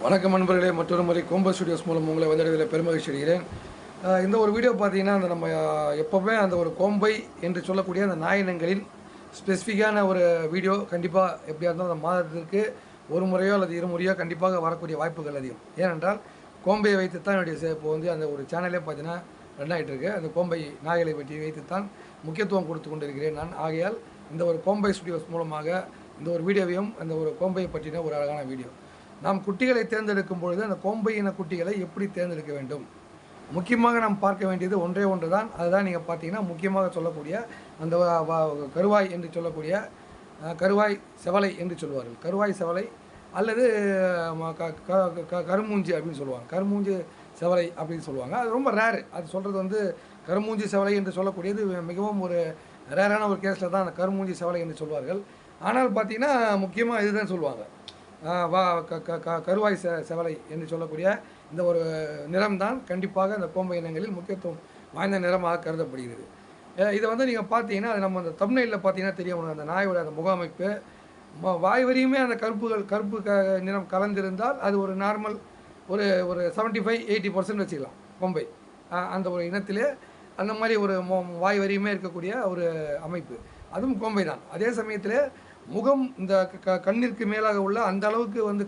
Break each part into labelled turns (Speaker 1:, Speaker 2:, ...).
Speaker 1: வணக்கம் நண்பர்களே, மற்றொரு முறை கோம்போ ஸ்டுடியோஸ் மூலம் உங்களை வந்தடைவதில் பெருமகிழ்ச்சி அடைகிறேன். இந்த ஒரு வீடியோ பார்த்தீங்கன்னா, அந்த நம்ம எப்போவுமே அந்த ஒரு கோம்பை என்று சொல்லக்கூடிய அந்த நாயினங்களின் ஸ்பெசிஃபிக்கான ஒரு வீடியோ கண்டிப்பாக எப்படியா இருந்தாலும் அந்த மாதத்திற்கு ஒரு முறையோ அல்லது இருமுறையோ கண்டிப்பாக வரக்கூடிய வாய்ப்புகள் அதிகம். ஏனென்றால் கோம்பையை வைத்துத்தான் என்னுடைய இப்போ வந்து அந்த ஒரு சேனலே பார்த்தீங்கன்னா ரன் ஆகிட்டு இருக்கு. அந்த கோம்பை நாய்களை பற்றி வைத்துத்தான் முக்கியத்துவம் கொடுத்து கொண்டிருக்கிறேன் நான். ஆகையால் இந்த ஒரு கோம்பை ஸ்டுடியோஸ் மூலமாக இந்த ஒரு வீடியோவையும் அந்த ஒரு கோம்பையை பற்றின ஒரு அழகான வீடியோ. நாம் குட்டிகளை தேர்ந்தெடுக்கும் பொழுது அந்த கோம்பை இன குட்டிகளை எப்படி தேர்ந்தெடுக்க வேண்டும், முக்கியமாக நாம் பார்க்க வேண்டியது ஒன்றே ஒன்று தான். அதுதான் நீங்கள் பார்த்தீங்கன்னா முக்கியமாக சொல்லக்கூடிய அந்த கருவாய் என்று சொல்லக்கூடிய கருவாய் செவலை என்று சொல்லுவார்கள். கருவாய் செவலை அல்லது கருமூஞ்சி அப்படின்னு சொல்லுவாங்க. கருமூஞ்சி செவலை அப்படின்னு சொல்லுவாங்க. அது ரொம்ப ரேரு. அது சொல்கிறது வந்து கருமூஞ்சி செவலை என்று சொல்லக்கூடியது மிகவும் ஒரு ரேரான ஒரு கேஸில் தான் அந்த கருமூஞ்சி செவலை என்று சொல்வார்கள். ஆனால் பார்த்தீங்கன்னா முக்கியமாக இதுதான் சொல்லுவாங்க. கருவாய் செவலை என்று சொல்லக்கூடிய இந்த ஒரு நிறம்தான் கண்டிப்பாக அந்த கோம்பை இனங்களில் முக்கியத்துவம் வாய்ந்த நிறமாக கருதப்படுகிறது. இதை வந்து நீங்கள் பார்த்தீங்கன்னா அது நம்ம அந்த தம்ப்நெயிலில் பார்த்தீங்கன்னா தெரியும். அந்த நாயோட அந்த முக அமைப்பு வாய் வரையுமே அந்த கருப்பு நிறம் கலந்திருந்தால் அது ஒரு நார்மல் ஒரு ஒரு 75-80% வச்சுக்கலாம் கோம்பை. அந்த ஒரு இனத்திலே அந்த மாதிரி ஒரு வாய் வரையுமே இருக்கக்கூடிய ஒரு அமைப்பு அதுவும் கோம்பை தான். அதே சமயத்தில் முகம் இந்த கண்ணிற்கு மேலாக உள்ள அந்த அளவுக்கு வந்து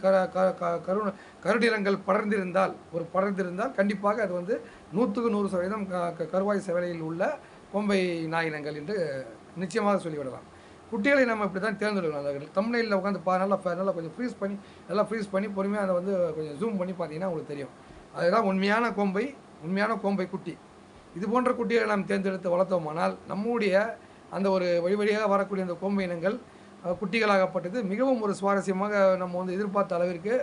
Speaker 1: கருநிறங்கள் படர்ந்திருந்தால் கண்டிப்பாக அது வந்து 100% கருவாய் செவலையில் உள்ள கோம்பை நாயினங்கள் என்று நிச்சயமாக சொல்லிவிடலாம். குட்டிகளை நம்ம இப்படி தான் தேர்ந்தெடுக்கணும். அந்த தம்ப்நெயிலில் உட்காந்து நல்லா கொஞ்சம் ஃப்ரீஸ் பண்ணி பொறுமையாக அதை வந்து கொஞ்சம் ஜூம் பண்ணி பார்த்தீங்கன்னா உங்களுக்கு தெரியும். அதுதான் உண்மையான கோம்பை குட்டி. இது போன்ற குட்டிகளை நாம் தேர்ந்தெடுத்து வளர்த்தோமானால் நம்முடைய அந்த ஒரு வழியாக வரக்கூடிய அந்த கோம்பை இனங்கள் குட்டிகளாகப்பட்டது மிகவும் ஒரு சுவாரஸ்யமாக நம்ம வந்து எதிர்பார்த்த அளவிற்கு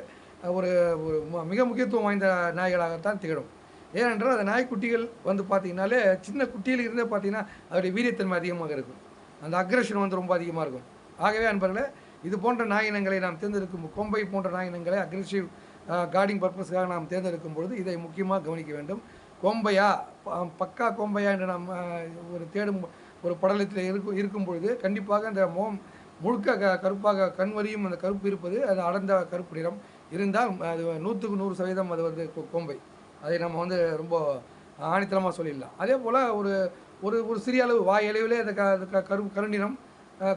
Speaker 1: ஒரு மிக முக்கியத்துவம் வாய்ந்த நாய்களாகத்தான் திகழும். ஏனென்றால் அந்த நாய்க்குட்டிகள் வந்து பார்த்திங்கனாலே சின்ன குட்டியில் இருந்தே பார்த்திங்கன்னா அதோடைய வீரியத்தன்மை அதிகமாக இருக்கும். அந்த அக்ரெஷன் வந்து ரொம்ப அதிகமாக இருக்கும். ஆகவே அன்பர்களே, இது போன்ற நாயினங்களை நாம் தேர்ந்தெடுக்கும் கோம்பை போன்ற நாயினங்களை அக்ரெசிவ் கார்டிங் பர்பஸ்க்காக நாம் தேர்ந்தெடுக்கும் பொழுது இதை முக்கியமாக கவனிக்க வேண்டும். கோம்பையா பக்கா கோம்பையா என்று நாம் ஒரு தேடும் ஒரு படலத்தில் இருக்கும் பொழுது கண்டிப்பாக அந்த முழுக்க கருப்பாக கண் வரியும் அந்த கருப்பு இருப்பது அது அடர்ந்த கருப்பு நிறம் இருந்தால் அது 100% அது வந்து கோம்பை. அதை நம்ம வந்து ரொம்ப ஆணித்தனமாக சொல்லிடலாம். அதே போல் ஒரு ஒரு ஒரு சிறிய அளவு வாய் அளவிலே அந்த கருநிறம்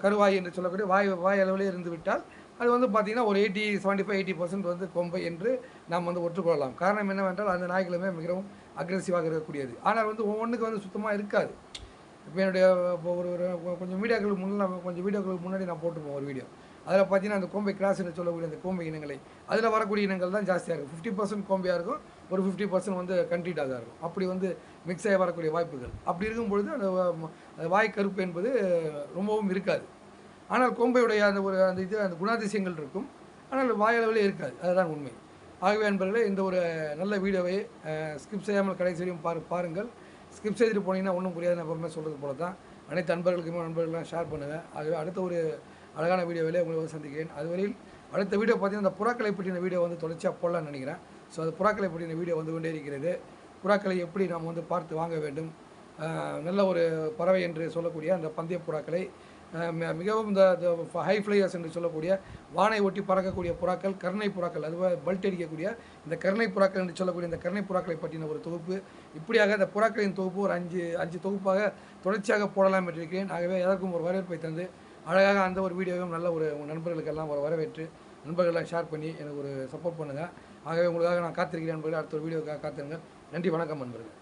Speaker 1: கருவாய் என்று சொல்லக்கூடிய வாய் அளவிலே இருந்து விட்டால் அது வந்து பார்த்திங்கன்னா ஒரு 75-80% வந்து கோம்பை என்று நாம் வந்து ஒற்றுக்கொள்ளலாம். காரணம் என்னவென்றால் அந்த நாய்களுமே மிகவும் அக்ரெசிவாக இருக்கக்கூடியது. ஆனால் வந்து ஒவ்வொன்றுக்கு வந்து சுத்தமாக இருக்காது. இப்போ என்னுடைய ஒரு கொஞ்சம் வீடியோக்களுக்கு முன்னாடி நான் போட்டிருப்போம் ஒரு வீடியோ. அதில் பார்த்தீங்கன்னா அந்த கோம்பை கிராஸ் என்று சொல்லக்கூடிய அந்த கோம்பை இனங்களை அதில் வரக்கூடிய இனங்கள் தான் ஜாஸ்தியாக இருக்கும். 50% கோம்பையாக இருக்கும், ஒரு 50% வந்து கண்ட்ரீடாக இருக்கும். அப்படி வந்து மிக்ஸ் ஆகி வரக்கூடிய வாய்ப்புகள். அப்படி இருக்கும் பொழுது அந்த வாய் கருப்பு என்பது ரொம்பவும் இருக்காது. ஆனால் கோம்பையுடைய அந்த குணாதிசயங்கள் இருக்கும், ஆனால் வாயளவிலே இருக்காது. அதுதான் உண்மை. ஆகவே நண்பர்களே, இந்த ஒரு நல்ல வீடியோவை ஸ்கிப் செய்யாமல் கடைசி வரையும் பாருங்கள். ஸ்கிப் செய்துட்டு போனீங்கன்னா ஒன்றும் புரியாது. நான் எப்பவுமே சொல்கிறது போல தான். அனைத்து நண்பர்களுக்கெல்லாம் ஷேர் பண்ணுங்கள். ஆகவே அடுத்த ஒரு அழகான வீடியோவிலே உங்களை வந்து சந்திக்கிறேன். அதுவரையில் அடுத்த வீடியோ பார்த்தீங்கன்னா அந்த புறாக்களை பற்றின வீடியோ வந்து தொடர்ச்சியாக போடலான்னு நினைக்கிறேன். ஸோ அந்த புறாக்களை பற்றின வீடியோ வந்து கொண்டே இருக்கிறது. புறாக்களை எப்படி நாம் வந்து பார்த்து வாங்க வேண்டும், நல்ல ஒரு பறவை என்று சொல்லக்கூடிய அந்த பந்தய புறாக்களை மிகவும் இந்த ஹை ஃப்ளையர்ஸ் என்று சொல்லக்கூடிய வானை ஒட்டி பறக்கக்கூடிய புறாக்கள், கருணை புறாக்கள், அதுவாக பல்ட் அடிக்கக்கூடிய இந்த கருணை புறாக்கள் என்று சொல்லக்கூடிய இந்த கருணை புறாக்களை பற்றின ஒரு தொகுப்பு, இப்படியாக இந்த புறாக்களின் தொகுப்பு ஒரு 5 தொகுப்பாக தொடர்ச்சியாக போடலாம் என்றிருக்கிறேன். ஆகவே எதற்கும் ஒரு வரவேற்பை தந்து அழகாக அந்த ஒரு வீடியோவும் நல்ல ஒரு நண்பர்களுக்கெல்லாம் ஒரு வரவேற்று நண்பர்களெல்லாம் ஷேர் பண்ணி எனக்கு ஒரு சப்போர்ட் பண்ணுங்கள். ஆகவே உங்களுக்காக நான் காத்திருக்கிறேன் நண்பர்கள். அடுத்த ஒரு வீடியோக்காக காத்திருங்கள். நன்றி, வணக்கம் நண்பர்கள்.